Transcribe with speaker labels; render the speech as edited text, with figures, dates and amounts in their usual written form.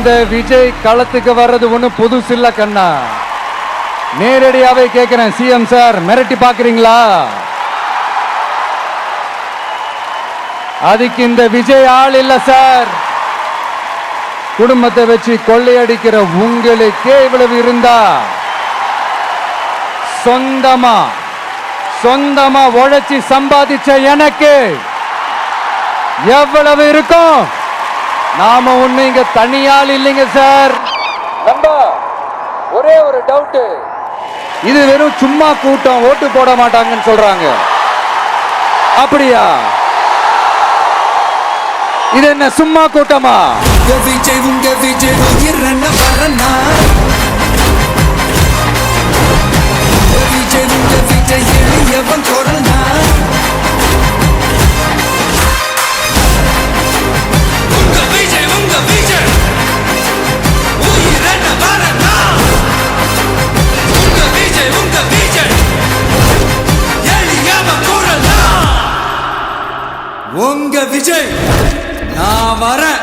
Speaker 1: இந்த விஜய் களத்துக்கு வர்றது ஒண்ணு புதுசு இல்ல கண்ணா. நேரடியாவே கேட்கிறேன், சிஎம் சார் மிரட்டி பாக்குறீங்களா? அதுக்கு இந்த விஜய் ஆள் இல்ல சார். குடும்பத்தை வச்சு கொள்ளையடிக்கிற உங்களுக்கே இவ்வளவு இருந்தா, சொந்தமா உழைச்சி சம்பாதிச்ச எனக்கு எவ்வளவு இருக்கும்? நாம ஒண்ணு இங்க தனியால் இல்லைங்க சார். ஒரே ஒரு டவுட், இது வெறும் சும்மா கூட்டம், ஓட்டு போட மாட்டாங்கன்னு சொல்றாங்க. அப்படியா? இது என்ன சும்மா கூட்டமா?
Speaker 2: விஜய் உங்க விஜய் இரண்ட வரனா, விஜய் உங்க விஜய் எளியவன் குரல்னா, உங்க விஜய் உயிரென்ன வரனா, உங்க விஜய் எளியவன் குரல்னா, உங்க விஜய் நான் வரேன்.